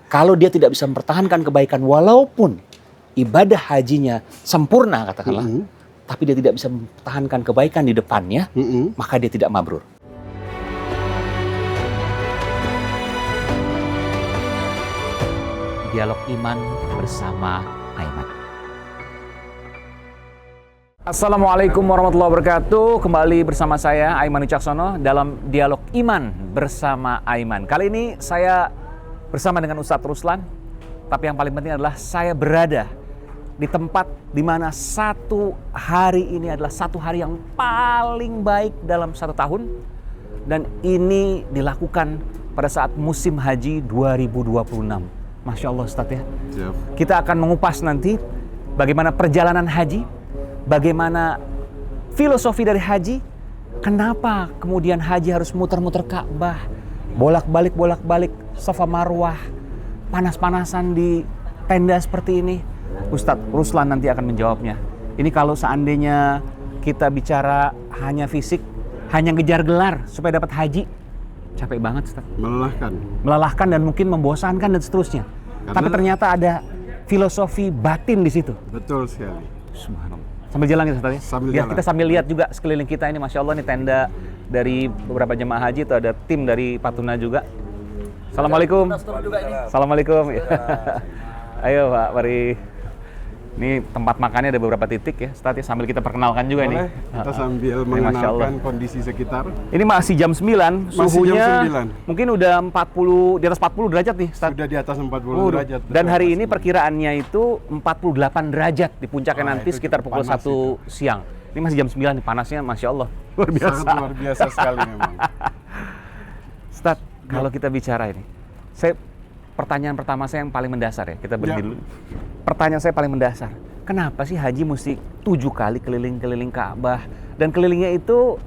Kalau dia tidak bisa mempertahankan kebaikan walaupun ibadah hajinya sempurna katakanlah, tapi dia tidak bisa mempertahankan kebaikan di depannya, maka dia tidak mabrur. Dialog Iman bersama Aiman. Assalamualaikum warahmatullahi wabarakatuh. Kembali bersama saya Aiman Wicaksono dalam Dialog Iman bersama Aiman. Kali ini saya bersama dengan Ustadz Ruslan. Tapi yang paling penting adalah saya berada di tempat di mana satu hari ini adalah satu hari yang paling baik dalam satu tahun. Dan ini dilakukan pada saat musim haji 2026. Masya Allah Ustadz ya. Kita akan mengupas nanti bagaimana perjalanan haji, bagaimana filosofi dari haji, kenapa kemudian haji harus muter-muter Ka'bah, bolak-balik Safa Marwah, panas-panasan di tenda seperti ini. Ustadz Ruslan nanti akan menjawabnya. Ini kalau seandainya kita bicara hanya fisik, hanya ngejar gelar supaya dapat haji, capek banget Ustadz. Melelahkan dan mungkin membosankan dan seterusnya. Tapi ternyata ada filosofi batin di situ. Betul sekali. Subhanallah. Sambil jalan kita Ustadz ya? Sambil jalan. Kita sambil lihat juga sekeliling kita ini, Masya Allah, ini tenda dari beberapa jemaah haji, itu ada tim dari Patuna juga. Assalamualaikum. Assalamualaikum. Ayo Pak, mari. Ini tempat makannya ada beberapa titik ya, Ustadz ya, sambil kita perkenalkan juga. Boleh, ini. Kita sambil mengenalkan kondisi sekitar. Ini masih jam 9, suhunya mungkin udah 40, di atas 40 derajat nih Ustadz. Sudah di atas 40 derajat. Dan hari ini perkiraannya itu 48 derajat di puncaknya nanti sekitar pukul 1 siang. Ini masih jam 9 nih, panasnya Masya Allah, luar biasa. Sangat luar biasa sekali memang. Ustadz, kalau kita bicara ini, pertanyaan pertama saya yang paling mendasar ya, kita berhenti dulu. Pertanyaan saya paling mendasar, kenapa sih haji mesti 7 kali keliling-keliling Ka'bah? Dan kelilingnya itu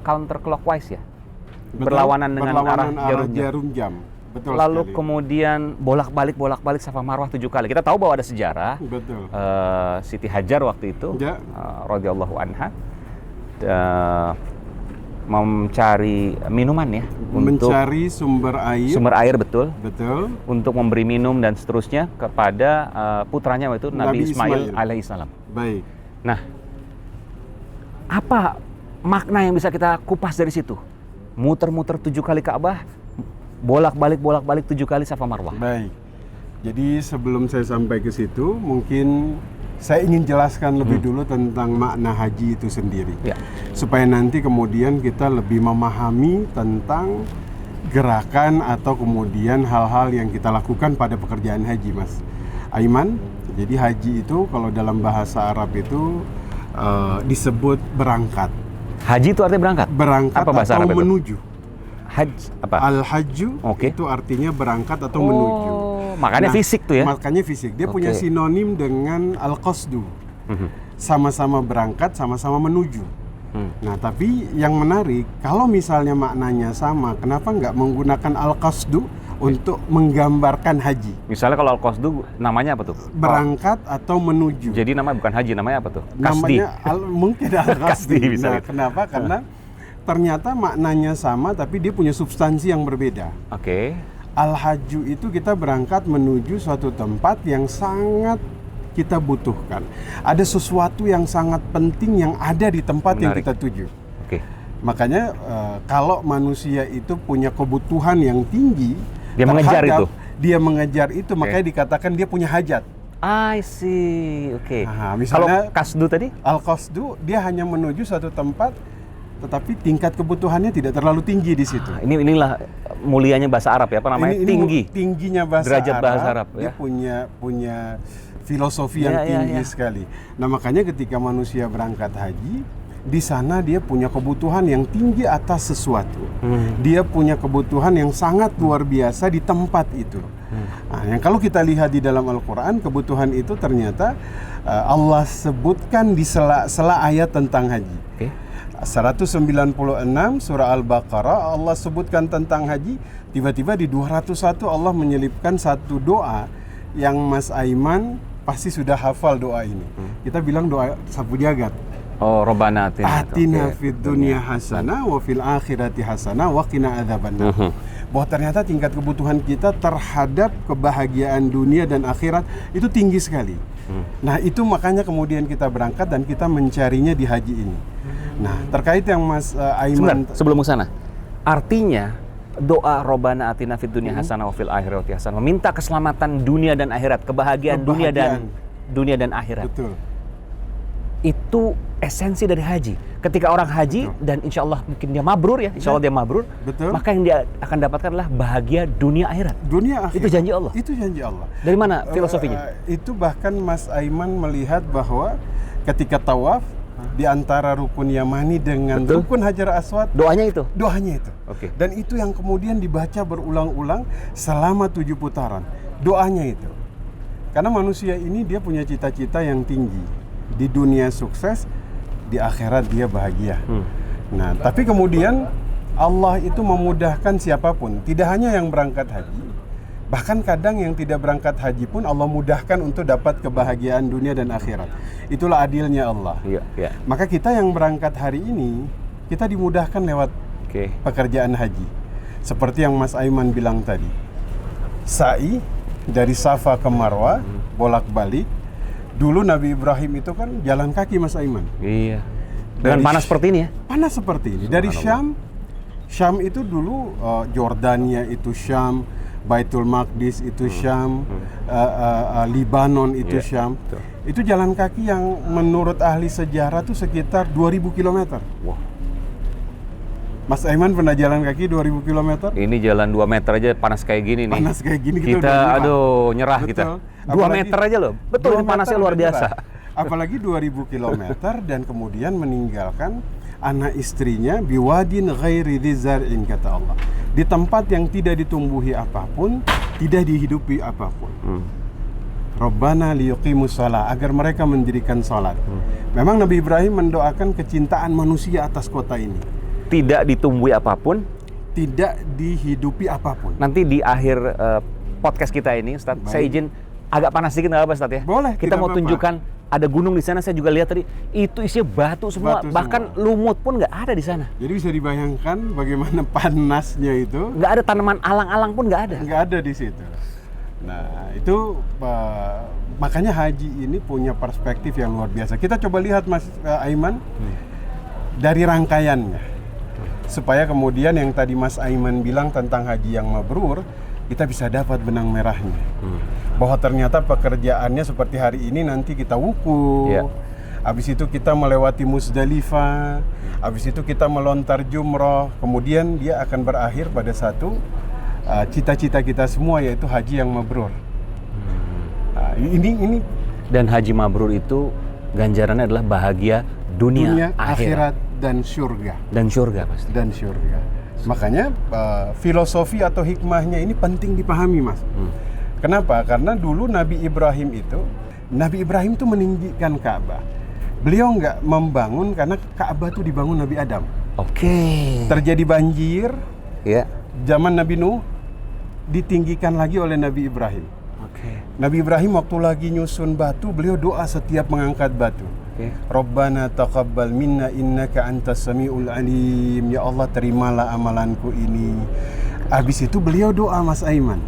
counter clockwise ya? Betul, berlawanan dengan arah jarum jam. Betul. Lalu sekali. Kemudian bolak-balik Safa Marwah 7 kali. Kita tahu bahwa ada sejarah. Betul. Siti Hajar waktu itu, radhiyallahu anha, mencari minuman ya, mencari sumber air, betul, untuk memberi minum dan seterusnya kepada putranya waktu itu Nabi Ismail alaihissalam. Baik. Nah, apa makna yang bisa kita kupas dari situ? Muter-muter 7 kali Ka'bah, bolak-balik 7 kali Safa Marwah. Baik. Jadi sebelum saya sampai ke situ, mungkin saya ingin jelaskan lebih dulu tentang makna haji itu sendiri. Ya. Supaya nanti kemudian kita lebih memahami tentang gerakan atau kemudian hal-hal yang kita lakukan pada pekerjaan haji, Mas Aiman. Jadi haji itu kalau dalam bahasa Arab itu disebut berangkat. Haji itu artinya berangkat? Berangkat apa bahasa atau Arab menuju. Apa? Al-hajju itu artinya berangkat atau menuju. Makanya fisik tuh ya? Makanya fisik. Dia punya sinonim dengan al-qasdu. Sama-sama berangkat, sama-sama menuju. Nah, tapi yang menarik, kalau misalnya maknanya sama, kenapa nggak menggunakan al-qasdu untuk menggambarkan haji? Misalnya kalau al-qasdu namanya apa tuh? Berangkat atau menuju. Jadi namanya bukan haji, namanya apa tuh? Kasdi. Namanya mungkin al-qasdi. Nah, kenapa? Karena ternyata maknanya sama, tapi dia punya substansi yang berbeda. Al-hajju itu kita berangkat menuju suatu tempat yang sangat kita butuhkan. Ada sesuatu yang sangat penting yang ada di tempat yang kita tuju. Makanya kalau manusia itu punya kebutuhan yang tinggi, dia mengejar itu, makanya dikatakan dia punya hajat. I see. Nah, misalnya kalau kasdu tadi? Al-qasdu dia hanya menuju suatu tempat, tetapi tingkat kebutuhannya tidak terlalu tinggi di situ. Inilah mulianya bahasa Arab ya, apa namanya? Tingginya derajat bahasa Arab. Dia punya filosofi yang tinggi sekali. Nah, makanya ketika manusia berangkat haji, di sana dia punya kebutuhan yang tinggi atas sesuatu. Dia punya kebutuhan yang sangat luar biasa di tempat itu. Nah, yang kalau kita lihat di dalam Al-Quran, kebutuhan itu ternyata Allah sebutkan di sela-sela ayat tentang haji. 196 surah Al-Baqarah Allah sebutkan tentang haji. Tiba-tiba di 201 Allah menyelipkan satu doa yang Mas Aiman pasti sudah hafal doa ini. Kita bilang doa sapu jagat. Oh, Robbana atina fid dunya hasanah wa fil akhirati hasanah wa qina adzabannar. bahwa ternyata tingkat kebutuhan kita terhadap kebahagiaan dunia dan akhirat itu tinggi sekali. Nah, itu makanya kemudian kita berangkat dan kita mencarinya di haji ini. Nah, terkait yang Mas Aiman... Sebentar, sebelum ke sana. Artinya, doa Robbana atina fid dunya hasanah wa fil akhirati hasanah, meminta keselamatan dunia dan akhirat, kebahagiaan dunia dan akhirat. Betul. Itu esensi dari haji. Ketika orang haji, betul, dan insya Allah mungkin dia mabrur ya, insya Allah dia mabrur, betul, maka yang dia akan dapatkan adalah bahagia dunia akhirat. Dunia akhirat. Itu janji Allah. Itu janji Allah. Dari mana filosofinya? Itu bahkan Mas Aiman melihat bahwa ketika tawaf di antara rukun Yamani dengan, betul, rukun Hajar Aswad, doanya itu. Oke. Dan itu yang kemudian dibaca berulang-ulang selama 7 putaran. Doanya itu. Karena manusia ini dia punya cita-cita yang tinggi. Di dunia sukses, di akhirat dia bahagia. Nah, tapi kemudian Allah itu memudahkan siapapun, tidak hanya yang berangkat haji, bahkan kadang yang tidak berangkat haji pun Allah mudahkan untuk dapat kebahagiaan dunia dan akhirat. Itulah adilnya Allah. Ya. Maka kita yang berangkat hari ini, kita dimudahkan lewat pekerjaan haji. Seperti yang Mas Aiman bilang tadi, sa'i dari Safa ke Marwah, bolak-balik. Dulu Nabi Ibrahim itu kan jalan kaki, Mas Aiman. Iya. Dengan panas seperti ini ya? Panas seperti ini. Dari Syam itu dulu Jordania itu Syam, Baitul Maqdis itu Syam, Libanon itu Syam. Betul. Itu jalan kaki yang menurut ahli sejarah tuh sekitar 2000 km. Wah. Mas Aiman pernah jalan kaki 2000 km? Ini jalan 2 meter aja panas kayak gini nih. Panas kayak gini kita nyerah. Betul. Kita. 2 meter aja loh. Betul, panasnya luar biasa. Apalagi 2000 km dan kemudian meninggalkan anak istrinya biwadin ghairi dzar'in, kata Allah. Di tempat yang tidak ditumbuhi apapun, tidak dihidupi apapun. Rabbana liyuqimus shalah, agar mereka mendirikan salat. Memang Nabi Ibrahim mendoakan kecintaan manusia atas kota ini. Tidak ditumbuhi apapun, tidak dihidupi apapun. Nanti di akhir podcast kita ini, Ustaz, saya izin agak panas sedikit, nggak apa, Ustaz ya? Boleh. Kita mau tunjukkan ada gunung di sana. Saya juga lihat tadi itu isinya batu semua, bahkan lumut pun nggak ada di sana. Jadi bisa dibayangkan bagaimana panasnya itu. Nggak ada tanaman alang-alang pun nggak ada. Nggak ada di situ. Nah, itu makanya haji ini punya perspektif yang luar biasa. Kita coba lihat, Mas Aiman, dari rangkaiannya. Supaya kemudian yang tadi Mas Aiman bilang tentang haji yang mabrur, kita bisa dapat benang merahnya. Bahwa ternyata pekerjaannya seperti hari ini, nanti kita wukuf, habis itu kita melewati Muzdalifah, habis itu kita melontar jumroh, kemudian dia akan berakhir pada satu cita-cita kita semua, yaitu haji yang mabrur. Nah, ini dan haji mabrur itu ganjarannya adalah bahagia dunia akhirat dan surga. Dan surga pasti. Dan surga. Makanya filosofi atau hikmahnya ini penting dipahami, Mas. Kenapa? Karena dulu Nabi Ibrahim itu meninggikan Ka'bah. Beliau nggak membangun karena Ka'bah itu dibangun Nabi Adam. Terjadi banjir. Zaman Nabi Nuh ditinggikan lagi oleh Nabi Ibrahim. Nabi Ibrahim waktu lagi nyusun batu, beliau doa setiap mengangkat batu. Rabbana taqabbal minna innaka antas samiul alim. Ya Allah, terimalah amalanku ini. Habis itu beliau doa, Mas Aiman.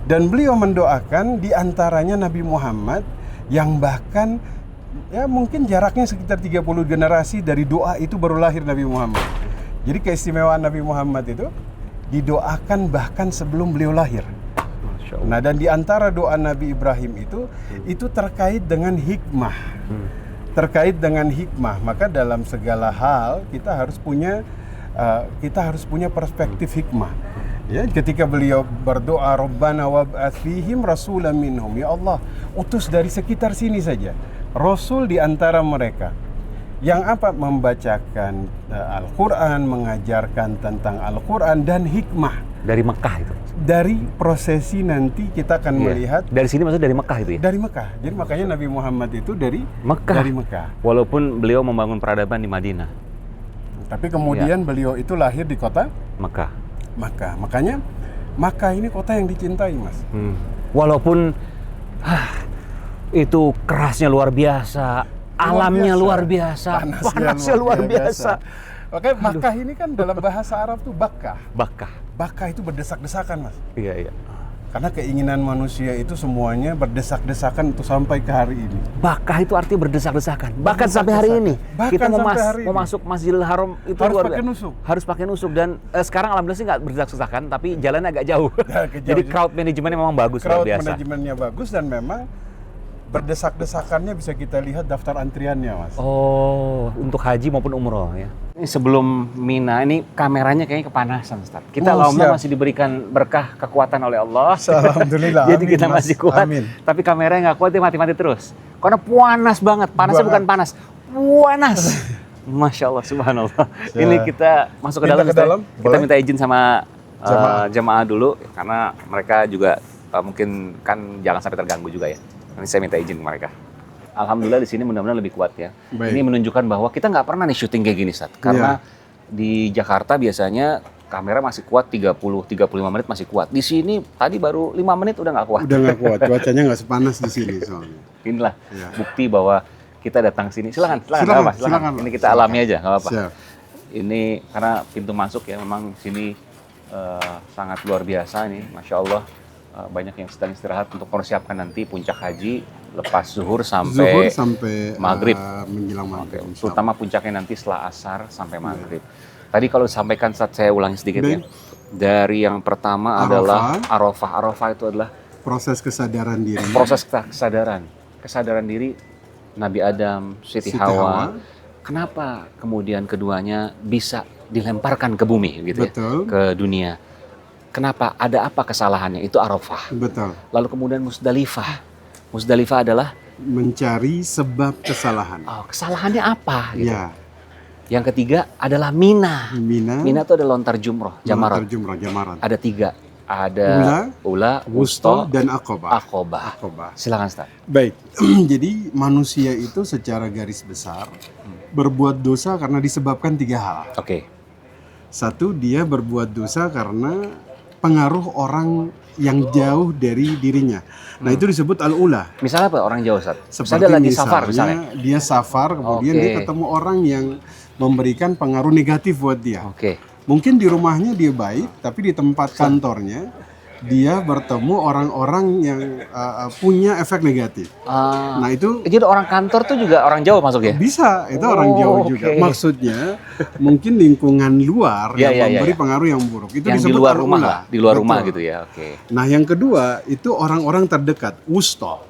Dan beliau mendoakan di antaranya Nabi Muhammad yang bahkan ya mungkin jaraknya sekitar 30 generasi dari doa itu baru lahir Nabi Muhammad. Jadi keistimewaan Nabi Muhammad itu didoakan bahkan sebelum beliau lahir. Nah, dan di antara doa Nabi Ibrahim itu terkait dengan hikmah. Terkait dengan hikmah, maka dalam segala hal kita harus punya perspektif hikmah. Ya, ketika beliau berdoa, Rabbana wab'ats fihim rasulan minhum, ya Allah, utus dari sekitar sini saja rasul di antara mereka yang membacakan Al-Quran, mengajarkan tentang Al-Quran dan hikmah. Dari Mekah itu. Dari prosesi nanti kita akan melihat. Dari sini maksudnya dari Mekah itu ya? Dari Mekah. Jadi makanya Nabi Muhammad itu dari Mekah. Walaupun beliau membangun peradaban di Madinah. Tapi kemudian beliau itu lahir di kota Mekah. Makanya Makkah ini kota yang dicintai, Mas. Walaupun itu kerasnya luar biasa, alamnya luar biasa, panasnya luar biasa. Oke, Makkah ini kan dalam bahasa Arab tuh Bakkah. Baka itu berdesak-desakan, Mas. Iya. Karena keinginan manusia itu semuanya berdesak-desakan untuk sampai ke hari ini. Bakah itu artinya berdesak-desakan. Bahkan sampai hari ini. Bahkan Kita mau, sampai hari mau ini. masuk Masjidil Haram itu Harus luar pakai biasa. nusuk. Harus pakai nusuk. Dan sekarang alhamdulillah sih nggak berdesak-desakan, tapi jalannya agak jauh. Agak jauh. Jadi crowd manajemennya memang bagus, luar Crowd biasa. manajemennya bagus dan memang berdesak-desakannya bisa kita lihat daftar antriannya, Mas. Oh, untuk haji maupun umroh ya. Ini sebelum Mina, ini kameranya kayaknya kepanasan, Ustaz. Kita Siap. masih diberikan berkah kekuatan oleh Allah. Alhamdulillah. Jadi Amin, kita Mas. masih kuat. Amin. Tapi kameranya nggak kuat, dia mati-mati terus. Karena panas banget. Panasnya Banget. bukan panas, panas. Masya Allah, subhanallah. Ini kita masuk ke Minta dalam, ke Ustaz. dalam, Kita boleh? minta izin sama Jamaah. jamaah dulu, karena mereka juga mungkin kan jangan sampai terganggu juga ya. Nanti saya minta izin ke mereka. Alhamdulillah di sini mudah-mudahan lebih kuat ya. Baik. Ini menunjukkan bahwa kita nggak pernah nih syuting kayak gini, Sat. Karena di Jakarta biasanya kamera masih kuat 30-35 menit masih kuat. Di sini tadi baru 5 menit udah nggak kuat. Udah nggak kuat, cuacanya nggak sepanas di sini soalnya. Inilah Iya. bukti bahwa kita datang sini. Silakan, Silakan, nggak apa-apa, silakan, Ini Pak. kita Silakan. alami aja, nggak apa-apa. Siap. Ini karena pintu masuk ya, memang sini sangat luar biasa nih, Masya Allah. Banyak yang sedang istirahat untuk mempersiapkan nanti puncak haji lepas zuhur Zuhur sampai sampai maghrib. Menjelang maghrib. insya Allah. Terutama puncaknya nanti setelah asar sampai maghrib. Tadi kalau disampaikan saat saya ulangi sedikit ya. Baik. Dari yang pertama Arafah. adalah Arafah. Arafah itu adalah Proses kesadaran diri. proses kesadaran. Kesadaran diri Nabi Adam, Siti Siti Hawa. Hawa. Kenapa kemudian keduanya bisa dilemparkan ke bumi gitu ya? Betul. Ke dunia. Kenapa? Ada apa kesalahannya? Itu Arafah. Betul. Lalu kemudian Musdalifah. Musdalifah adalah Mencari sebab kesalahan. kesalahannya apa gitu. Ya, Yang ketiga adalah Mina. Mina. Mina itu ada lontar jumroh, jamarat. Jumrah, jamarat. Ada 3. Ada Ula, Wusto, Wusto, dan Aqobah. Aqobah. Aqobah. Silakan, Ustaz. Baik, jadi manusia itu secara garis besar berbuat dosa karena disebabkan 3 hal. Oke. Satu, dia berbuat dosa karena pengaruh orang yang jauh dari dirinya. Nah, itu disebut al-ula. Misalnya apa orang Jawa, Ustaz? Seperti Misalnya lagi safar misalnya. dia safar, kemudian Oke. dia ketemu orang yang memberikan pengaruh negatif buat dia. Oke. Mungkin di rumahnya dia baik, tapi di tempat kantornya dia bertemu orang-orang yang punya efek negatif. Ah, Nah, itu jadi orang kantor tuh juga orang Jawa masuk ya? bisa, itu orang Oh, jauh juga. oke. Maksudnya mungkin lingkungan luar Ya, yang ya, memberi ya. pengaruh yang buruk. Itu Yang di disebut luar al-ula. rumah lah, di luar Betul. rumah gitu ya. Oke. Nah, yang kedua itu orang-orang terdekat, wusto.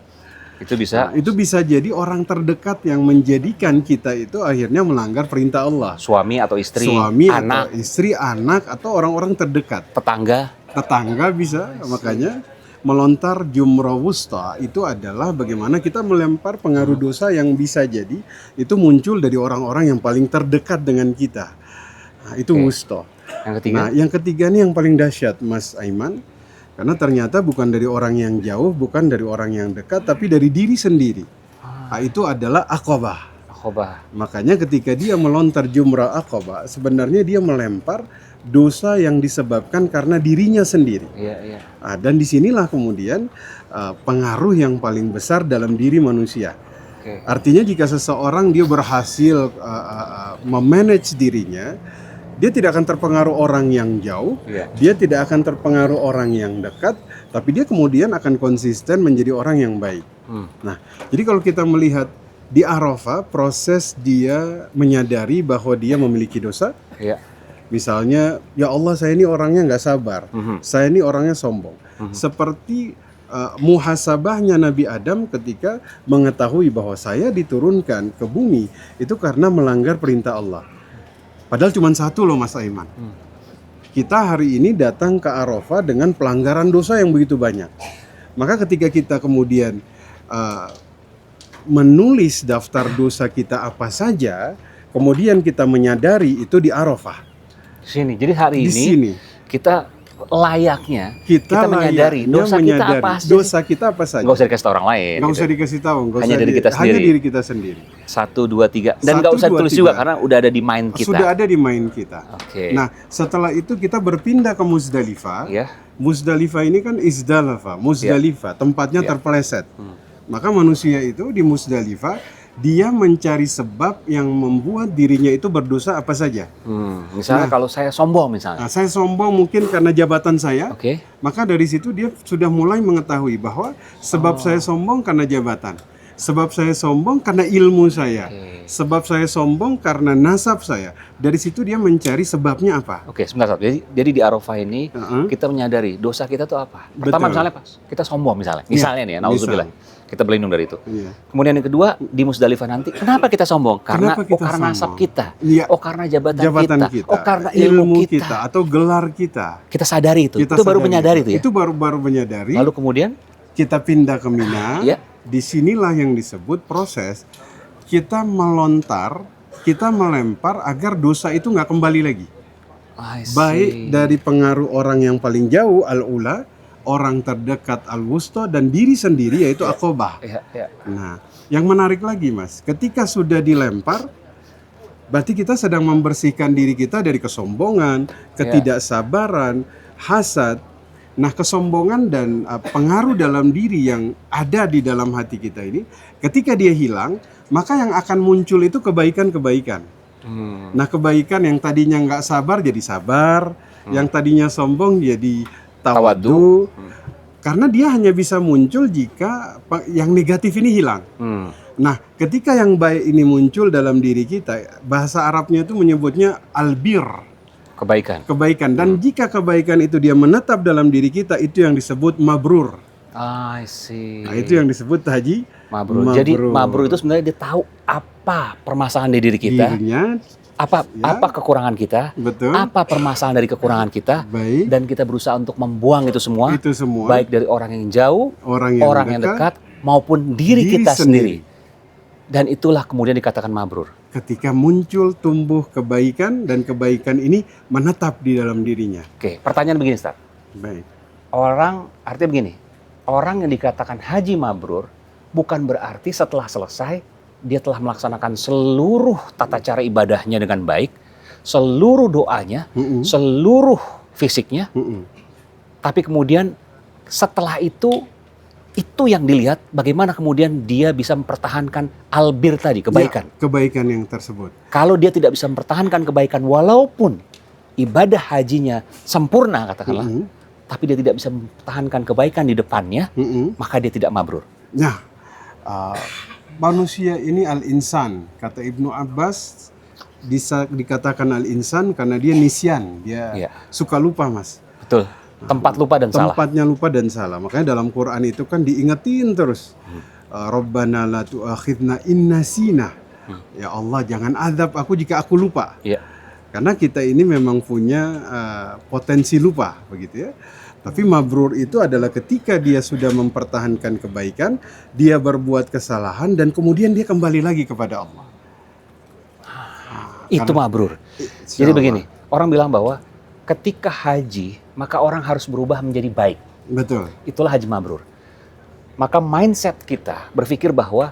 Itu bisa Itu bisa jadi orang terdekat yang menjadikan kita itu akhirnya melanggar perintah Allah. suami atau istri, Suami anak, atau istri, anak atau orang-orang terdekat. tetangga. Tetangga bisa, makanya melontar jumroh wusta itu adalah bagaimana kita melempar pengaruh dosa yang bisa jadi itu muncul dari orang-orang yang paling terdekat dengan kita. Nah, itu Oke. wusta. Yang ketiga. Nah, yang ketiga nih yang paling dahsyat, Mas Aiman, karena ternyata bukan dari orang yang jauh, bukan dari orang yang dekat, tapi dari diri sendiri. Nah, itu adalah aqobah. Aqobah. Makanya ketika dia melontar jumrah aqobah, sebenarnya dia melempar dosa yang disebabkan karena dirinya sendiri. Iya, iya. Nah, dan disinilah kemudian pengaruh yang paling besar dalam diri manusia. Oke. Artinya jika seseorang dia berhasil memanage dirinya, dia tidak akan terpengaruh orang yang jauh, Iya. dia tidak akan terpengaruh orang yang dekat, tapi dia kemudian akan konsisten menjadi orang yang baik. Nah, jadi kalau kita melihat di Arafah, proses dia menyadari bahwa dia memiliki dosa. Iya. Misalnya, ya Allah saya ini orangnya nggak sabar, saya ini orangnya sombong. Seperti muhasabahnya Nabi Adam ketika mengetahui bahwa saya diturunkan ke bumi itu karena melanggar perintah Allah. Padahal cuma satu loh Mas Aiman. Kita hari ini datang ke Arafah dengan pelanggaran dosa yang begitu banyak. Maka ketika kita kemudian menulis daftar dosa kita apa saja, kemudian kita menyadari itu di Arafah. Sini. Jadi hari Di ini sini kita layaknya kita menyadari layaknya dosa kita menyadari apa saja. dosa kita apa saja. Nggak usah dikasih tau orang lain. Nggak gitu. usah dikasih tahu, nggak Hanya usah diri kita hanya sendiri. diri kita sendiri. 1, 2, 3. Dan nggak 1, usah 2, tulis 3. juga karena udah ada di mind kita. Sudah ada di mind kita. Oke. Nah, setelah itu kita berpindah ke Muzdalifah. Ya. Muzdalifah ini kan Muzdalifah, tempatnya Ya. terpeleset. Maka manusia itu di Muzdalifah dia mencari sebab yang membuat dirinya itu berdosa apa saja. Misalnya kalau saya sombong misalnya. Nah, saya sombong mungkin karena jabatan saya, Oke. maka dari situ dia sudah mulai mengetahui bahwa sebab saya sombong karena jabatan, sebab saya sombong karena ilmu saya, sebab saya sombong karena nasab saya. Dari situ dia mencari sebabnya apa. Oke, sebentar. Jadi di Arafah ini kita menyadari dosa kita tuh apa. Pertama Betul. misalnya pas kita sombong misalnya. Misalnya nih ya, nauzubillah. Misal. Kita berlindung dari itu. Iya. Kemudian yang kedua di Musdalifah nanti, kenapa kita sombong? Karena Kenapa kita karena nasab sombong? kita. Iya. Karena jabatan kita. kita, Karena ilmu kita. atau gelar kita. Kita sadari itu. Kita Itu baru sadari menyadari itu ya. Itu baru menyadari. Lalu kemudian Kita pindah ke Mina. Ya. Disinilah yang disebut proses kita melontar, kita melempar agar dosa itu nggak kembali lagi. I see. Baik dari pengaruh orang yang paling jauh al-ula, orang terdekat al-wusta, dan diri sendiri yaitu aqobah. Ya. Nah, yang menarik lagi Mas, ketika sudah dilempar, berarti kita sedang membersihkan diri kita dari kesombongan, ketidaksabaran, hasad. Nah, kesombongan dan pengaruh dalam diri yang ada di dalam hati kita ini, ketika dia hilang, maka yang akan muncul itu kebaikan-kebaikan. Nah, kebaikan yang tadinya nggak sabar jadi sabar, yang tadinya sombong jadi tawadu. Karena dia hanya bisa muncul jika yang negatif ini hilang. Nah, ketika yang baik ini muncul dalam diri kita, bahasa Arabnya itu menyebutnya albir. Kebaikan. Dan jika kebaikan itu dia menetap dalam diri kita, itu yang disebut mabrur. I see. Nah, itu yang disebut haji Mabrur. Jadi mabrur itu sebenarnya dia tahu apa permasalahan di diri kita, dirinya, apa kekurangan kita, betul. apa permasalahan dari kekurangan kita, Baik. dan kita berusaha untuk membuang itu semua, baik dari orang yang jauh, orang yang dekat, maupun diri kita sendiri. Dan itulah kemudian dikatakan mabrur. Ketika muncul tumbuh kebaikan dan kebaikan ini menetap di dalam dirinya. Oke, pertanyaan begini, Ustaz. Baik. Artinya begini, orang yang dikatakan haji mabrur bukan berarti setelah selesai dia telah melaksanakan seluruh tata cara ibadahnya dengan baik, seluruh doanya, seluruh fisiknya, tapi kemudian setelah itu yang dilihat bagaimana kemudian dia bisa mempertahankan albir tadi, kebaikan. Ya, kebaikan yang tersebut. Kalau dia tidak bisa mempertahankan kebaikan walaupun ibadah hajinya sempurna katakanlah, tapi dia tidak bisa mempertahankan kebaikan di depannya, maka dia tidak mabrur. Nah, manusia ini al-insan. Kata Ibnu Abbas dikatakan al-insan karena dia nisyan, dia suka lupa, Mas. Betul. Tempat lupa dan salah. Tempatnya lupa dan salah. Makanya dalam Quran itu kan diingetin terus. Rabbana la tu'akhidna in nasina. Ya Allah, jangan azab aku jika aku lupa. Iya. Karena kita ini memang punya potensi lupa, begitu ya. Tapi mabrur itu adalah ketika dia sudah mempertahankan kebaikan, dia berbuat kesalahan dan kemudian dia kembali lagi kepada Allah. Itu mabrur. Jadi begini, orang bilang bahwa ketika haji, maka orang harus berubah menjadi baik. Betul. Itulah haji mabrur. Maka mindset kita berpikir bahwa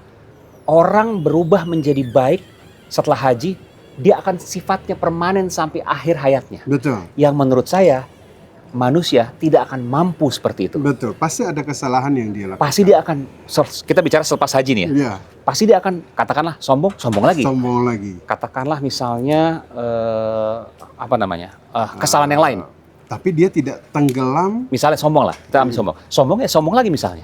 orang berubah menjadi baik setelah haji, dia akan sifatnya permanen sampai akhir hayatnya. Betul. Yang menurut saya, manusia tidak akan mampu seperti itu. Betul. Pasti ada kesalahan yang dia lakukan. Pasti dia akan, kita bicara selepas haji nih ya. Iya. Pasti dia akan, katakanlah sombong lagi. Sombong lagi. Katakanlah misalnya, kesalahan yang lain. Tapi dia tidak tenggelam. Misalnya sombong lah, kita ambil sombong. Sombong lagi misalnya.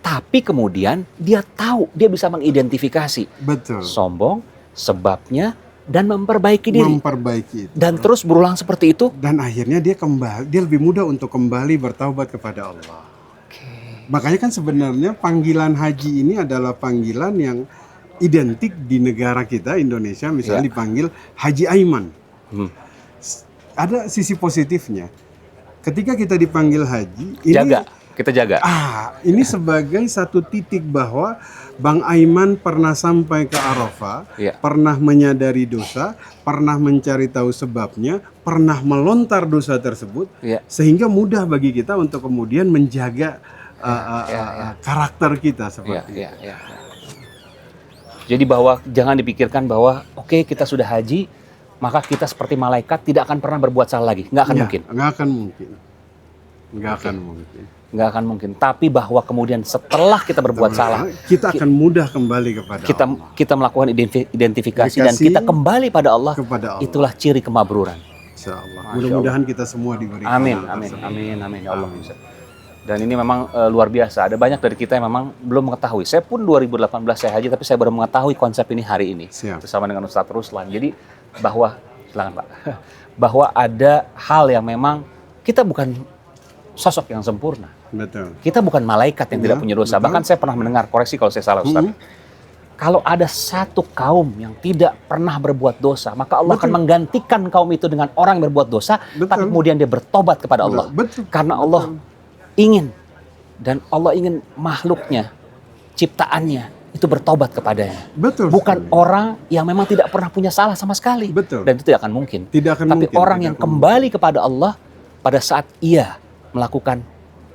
Tapi kemudian dia tahu, dia bisa mengidentifikasi. Betul. Sombong, sebabnya, dan memperbaiki diri. Memperbaiki itu. Dan terus berulang seperti itu. Dan akhirnya dia lebih mudah untuk kembali bertaubat kepada Allah. Makanya kan sebenarnya panggilan haji ini adalah panggilan yang identik di negara kita, Indonesia, misalnya dipanggil Haji Aiman. Ada sisi positifnya. Ketika kita dipanggil haji, kita jaga. Ini sebagai satu titik bahwa Bang Aiman pernah sampai ke Arafah, pernah menyadari dosa, pernah mencari tahu sebabnya, pernah melontar dosa tersebut, sehingga mudah bagi kita untuk kemudian menjaga karakter kita seperti itu. Jadi bahwa jangan dipikirkan bahwa oke, kita sudah haji, maka kita seperti malaikat tidak akan pernah berbuat salah lagi. Nggak akan mungkin. Nggak akan mungkin. Nggak akan mungkin. Nggak akan mungkin. Tapi bahwa kemudian setelah kita berbuat salah, kita akan mudah kembali kepada Allah. Kita melakukan identifikasi dan kita kembali pada Allah. Itulah ciri kemabruran. Insyaallah. Mudah-mudahan kita semua diberikan. Amin ya Allah. Dan ini memang luar biasa. Ada banyak dari kita yang memang belum mengetahui. Saya pun 2018 saya haji, tapi saya baru mengetahui konsep ini hari ini. Bersama dengan Ustadz Ruslan. Jadi silakan Pak. Bahwa ada hal yang memang kita bukan sosok yang sempurna. Betul. Kita bukan malaikat yang tidak punya dosa. Betul. Bahkan saya pernah mendengar, koreksi kalau saya salah Ustadz. Kalau ada satu kaum yang tidak pernah berbuat dosa, maka Allah akan menggantikan kaum itu dengan orang yang berbuat dosa, tapi kemudian dia bertobat kepada Allah. Karena Allah ingin, dan Allah ingin makhluknya, ciptaannya, itu bertobat kepadanya. Bukan orang yang memang tidak pernah punya salah sama sekali. Dan itu tidak akan mungkin. Tapi orang yang kembali kepada Allah pada saat ia melakukan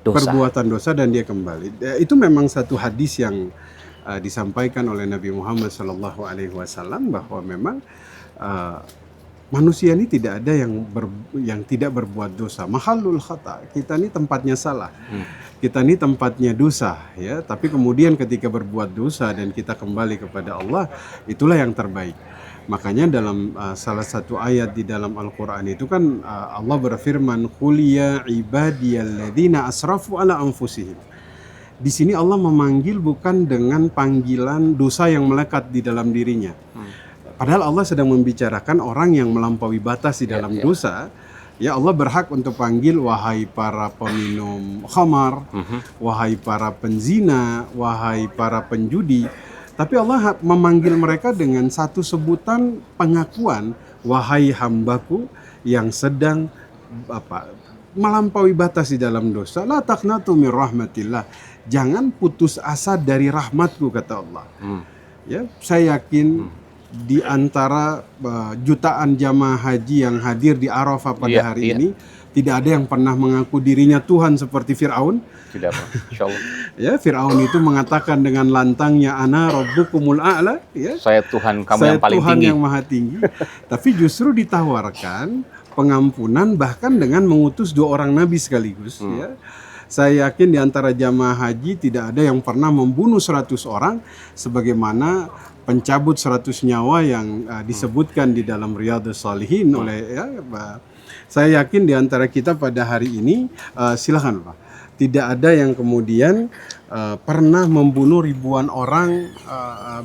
dosa. Perbuatan dosa dan dia kembali. Itu memang satu hadis yang disampaikan oleh Nabi Muhammad SAW bahwa memang manusia ini tidak ada yang tidak berbuat dosa. Mahallul khata. Kita ini tempatnya salah. Kita ini tempatnya dosa, ya. Tapi kemudian ketika berbuat dosa dan kita kembali kepada Allah, itulah yang terbaik. Makanya dalam salah satu ayat di dalam Al-Qur'an itu kan Allah berfirman, "Qul ya ibadiyalladzina asrafu ala anfusihim." Di sini Allah memanggil bukan dengan panggilan dosa yang melekat di dalam dirinya. Padahal Allah sedang membicarakan orang yang melampaui batas di dalam dosa. Ya, Allah berhak untuk panggil wahai para peminum khamar, wahai para penzina, wahai para penjudi. Tapi Allah memanggil mereka dengan satu sebutan pengakuan, wahai hambaku yang sedang melampaui batas di dalam dosa. La taqnatu min rahmatillah. Jangan putus asa dari rahmatku, kata Allah. Ya, saya yakin di antara jutaan jamaah haji yang hadir di Arafah pada hari ini, tidak ada yang pernah mengaku dirinya Tuhan seperti Fir'aun. Tidak pernah, insyaallah. Ya, Fir'aun itu mengatakan dengan lantangnya, ana rabbukumul a'la, ya. Saya Tuhan kamu yang paling tinggi. Saya Tuhan yang maha tinggi. Tapi justru ditawarkan pengampunan bahkan dengan mengutus 2 orang nabi sekaligus, ya. Saya yakin di antara jamaah haji tidak ada yang pernah membunuh 100 orang sebagaimana pencabut 100 nyawa yang disebutkan di dalam Riyadhus Shalihin oleh saya yakin di antara kita pada hari ini silakan Pak, tidak ada yang kemudian pernah membunuh ribuan orang,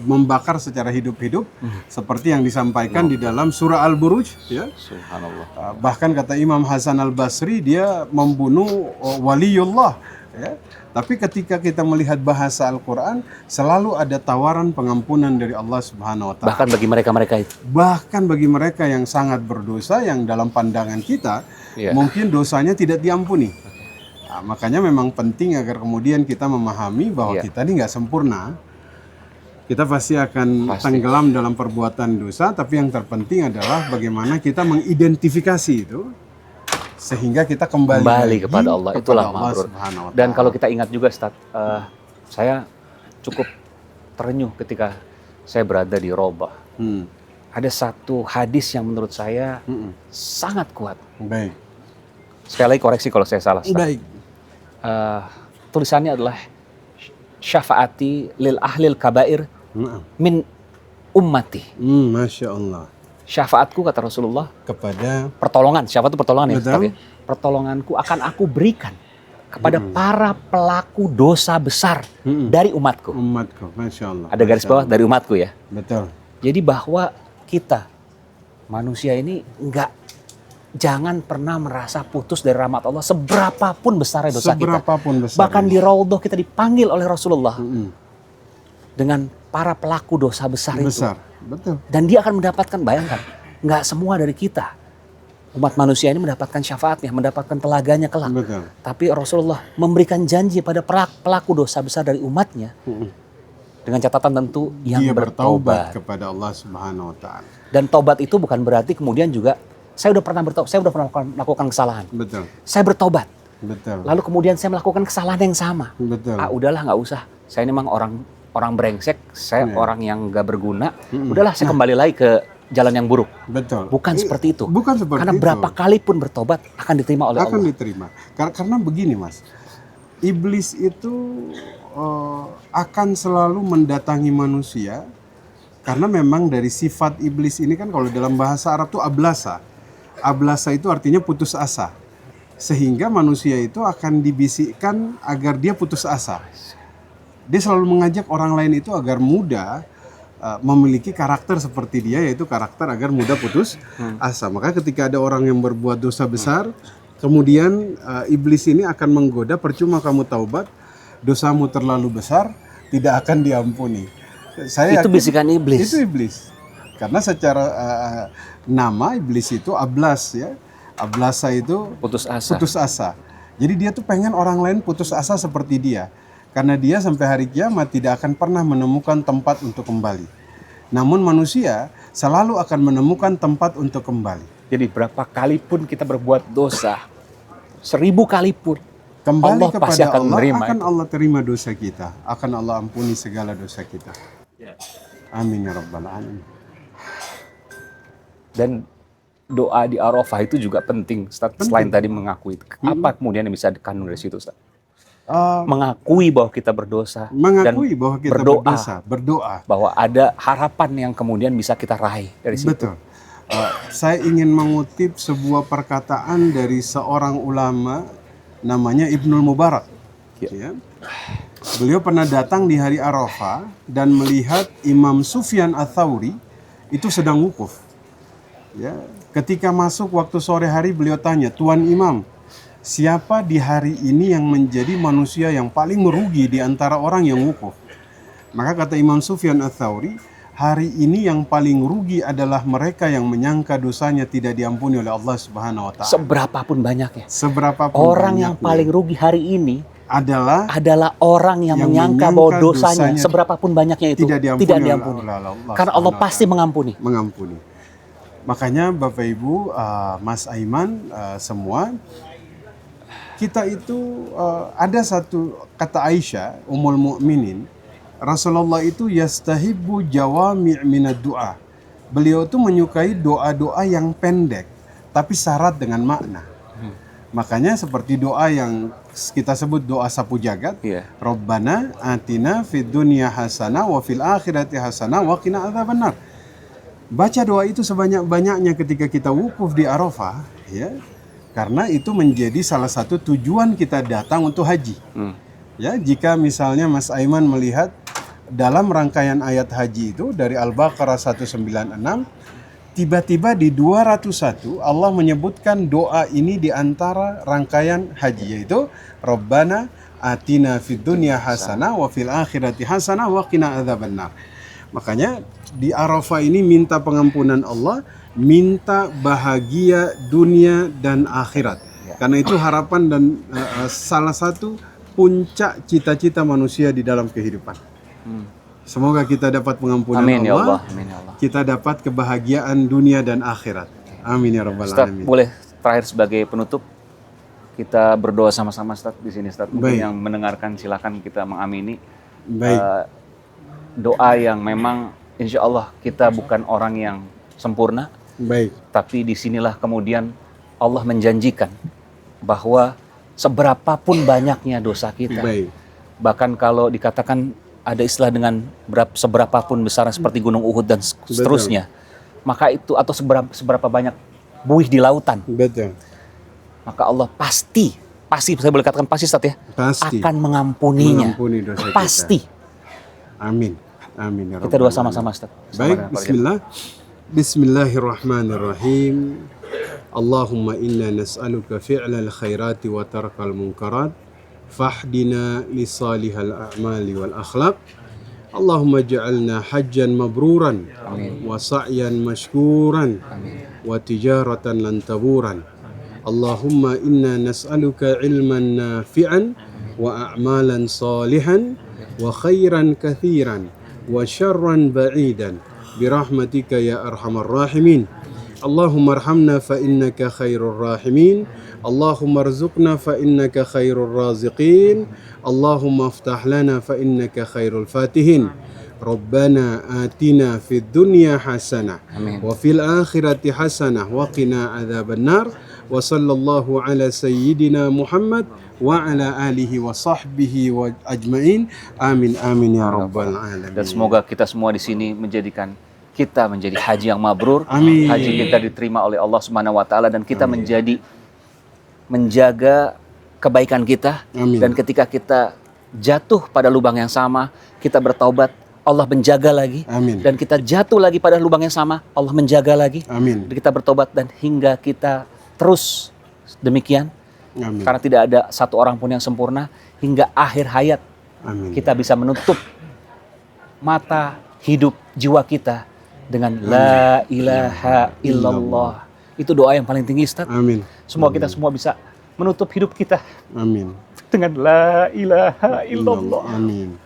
membakar secara hidup-hidup seperti yang disampaikan di dalam surah Al-Buruj, ya. Subhanallah. Bahkan kata Imam Hasan Al-Basri, dia membunuh waliullah, ya. Tapi ketika kita melihat bahasa Al-Quran, selalu ada tawaran pengampunan dari Allah Subhanahu wa Ta'ala. Bahkan bagi mereka-mereka itu. Bahkan bagi mereka yang sangat berdosa, yang dalam pandangan kita mungkin dosanya tidak diampuni. Nah, makanya memang penting agar kemudian kita memahami bahwa kita ini nggak sempurna. Kita pasti akan tenggelam dalam perbuatan dosa, tapi yang terpenting adalah bagaimana kita mengidentifikasi itu sehingga kita kembali kepada Allah. Itulah mabrur. Dan kalau kita ingat juga, Ustaz, saya cukup terenyuh ketika saya berada di Robah. Ada satu hadis yang menurut saya sangat kuat. Baik. Sekali lagi koreksi kalau saya salah, Ustaz. Baik. Tulisannya adalah syafaati lil ahlil kabair min ummati. Masya Allah. Syafaatku, kata Rasulullah, kepada pertolongan. Syafaat itu pertolongan, ya, Ustaz, ya. Pertolonganku akan aku berikan kepada para pelaku dosa besar dari umatku. Umatku, Masya Allah. Ada garis bawah dari umatku, ya. Betul. Jadi bahwa kita manusia ini jangan pernah merasa putus dari rahmat Allah seberapapun besarnya dosa kita. Bahkan di Raudhah kita dipanggil oleh Rasulullah dengan para pelaku dosa besar itu. Betul. Dan dia akan mendapatkan, bayangkan, nggak semua dari kita, umat manusia ini mendapatkan syafaatnya, mendapatkan telaganya kelak. Betul. Tapi Rasulullah memberikan janji pada pelaku dosa besar dari umatnya dengan catatan tentu yang dia bertaubat kepada Allah Subhanahu wa Ta'ala. Dan taubat itu bukan berarti kemudian juga saya udah pernah bertobat, saya udah pernah melakukan kesalahan. Betul. Saya bertobat. Betul. Lalu kemudian saya melakukan kesalahan yang sama. Betul. Udahlah, nggak usah. Saya ini memang orang brengsek, saya orang yang nggak berguna. Udahlah, saya kembali lagi ke jalan yang buruk. Betul. Bukan seperti itu. Bukan seperti Karena itu. berapa kali pun bertobat akan diterima oleh Allah. Akan diterima. Karena begini, Mas. Iblis itu akan selalu mendatangi manusia karena memang dari sifat iblis ini kan kalau dalam bahasa Arab itu ablasa. Ablasa itu artinya putus asa. Sehingga manusia itu akan dibisikkan agar dia putus asa. Dia selalu mengajak orang lain itu agar mudah memiliki karakter seperti dia, yaitu karakter agar mudah putus asa. Maka ketika ada orang yang berbuat dosa besar, kemudian iblis ini akan menggoda, percuma kamu taubat, dosamu terlalu besar, tidak akan diampuni. Itu bisikan iblis. Itu iblis. Karena secara nama iblis itu ablas ya. Ablasa itu Putus asa. putus asa. Jadi dia tuh pengen orang lain putus asa seperti dia. Karena dia sampai hari kiamat tidak akan pernah menemukan tempat untuk kembali. Namun manusia selalu akan menemukan tempat untuk kembali. Jadi berapa kali pun kita berbuat dosa, 1000 kali pun, Kembali Allah kepada pasti akan Allah, menerima akan itu. Allah terima dosa kita. Akan Allah ampuni segala dosa kita. Amin ya rabbal alamin. Dan doa di Arafah itu juga penting, Ustaz. Selain tadi mengakui, apa kemudian yang bisa dikandung dari situ, Ustaz? Mengakui bahwa kita berdosa Mengakui dan bahwa kita berdoa. bahwa ada harapan yang kemudian bisa kita raih dari situ. Betul. Saya ingin mengutip sebuah perkataan dari seorang ulama namanya Ibnul Mubarak. Ya. Beliau pernah datang di hari Arafah dan melihat Imam Sufyan Ats-Tsauri itu sedang wukuf. Ya. Ketika masuk waktu sore hari beliau tanya, "Tuan Imam, siapa di hari ini yang menjadi manusia yang paling merugi di antara orang yang wukuf?" Maka kata Imam Sufyan Ats-Tsauri, hari ini yang paling rugi adalah mereka yang menyangka dosanya tidak diampuni oleh Allah Subhanahu wa taala. Seberapapun banyaknya. Seberapapun Orang yang banyaknya paling rugi hari ini adalah orang yang menyangka bahwa dosanya seberapapun banyaknya itu tidak diampuni oleh Allah Karena Allah Subhanahu wa pasti mengampuni. mengampuni. Makanya Bapak Ibu, Mas Aiman, semua kita itu ada satu kata Aisyah Ummul Mukminin, Rasulullah itu yastahibbu jawami' minad du'a. Beliau itu menyukai doa-doa yang pendek tapi syarat dengan makna. Makanya seperti doa yang kita sebut doa sapu jagat, Rabbana atina fid dunya hasanah wa fil akhirati hasanah wa qina adzabannar. Baca doa itu sebanyak-banyaknya ketika kita wukuf di Arafah, ya, karena itu menjadi salah satu tujuan kita datang untuk haji. Ya, jika misalnya Mas Aiman melihat dalam rangkaian ayat haji itu dari Al-Baqarah 196, tiba-tiba di 201 Allah menyebutkan doa ini di antara rangkaian haji, yaitu Rabbana atina fid dunya hasanah wa fil akhirati hasanah wa qina adzabannar. Makanya di Arafah ini minta pengampunan Allah, minta bahagia dunia dan akhirat. Karena itu harapan dan salah satu puncak cita-cita manusia di dalam kehidupan. Semoga kita dapat pengampunan Amin, ya Allah. Allah. Amin, ya Allah. Kita dapat kebahagiaan dunia dan akhirat. Amin ya rabbal Ustaz, alamin. boleh terakhir sebagai penutup kita berdoa sama-sama, Ustaz, di sini, Ustaz. Mungkin Baik. yang mendengarkan silakan kita mengamini. Baik. Doa yang memang insya Allah kita bukan orang yang sempurna, Baik. tapi disinilah kemudian Allah menjanjikan bahwa seberapapun banyaknya dosa kita, Baik. bahkan kalau dikatakan ada istilah dengan seberapapun besar seperti gunung Uhud dan seterusnya, maka itu atau seberapa banyak buih di lautan, Betul. maka Allah pasti saya boleh katakan pasti, Ustaz, ya, Pasti akan mengampuninya. mengampuni dosa kita. Pasti. Amin. Amin ya Kita rabbal doa sama-sama, Ustaz. Baik, bismillah. Bismillahirrahmanirrahim. Allahumma inna nas'aluka fi'lal khairati wa tarkal munkarat. Fahdina li salihal a'mali wal akhlaq. Allahumma ja'alna hajjan mabruran wa sa'yan mashkuran wa tijaratan lan taburan. Allahumma inna nas'aluka ilman nafi'an wa a'malan salihan wa khairan kathiran wa syarran ba'idan birahmatika ya arhamar rahimin. Allahumma arhamna fa innaka khairur rahimin. Allahumma arzuqna fa innaka khairur raziqin. Allahumma aftah lana fa innaka khairul fatihin. Rabbana atina fid dunya hasanah wa fil akhirati hasanah wa qina adzabannar. Wa sallallahu ala sayyidina Muhammad wa ala alihi wa sahbihi wa ajmain. Amin amin ya rabbal alamin. Dan semoga kita semua di sini menjadikan kita menjadi haji yang mabrur. Amin. Haji kita diterima oleh Allah Subhanahu wa taala dan kita menjaga kebaikan kita. Amin. Dan ketika kita jatuh pada lubang yang sama, kita bertaubat, Allah menjaga lagi. Amin. Dan kita jatuh lagi pada lubang yang sama, Allah menjaga lagi. Amin. Kita bertobat dan hingga kita terus demikian. Amin. Karena tidak ada satu orang pun yang sempurna, hingga akhir hayat Amin. kita bisa menutup mata hidup jiwa kita dengan la ilaha illallah. Itu doa yang paling tinggi, Ustaz. Amin. Semua kita semua bisa menutup hidup kita Amin. dengan la ilaha illallah. Amin.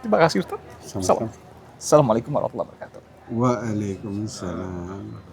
Terima kasih, Ustaz. Sama-sama. Assalamualaikum warahmatullahi wabarakatuh. Waalaikumsalam.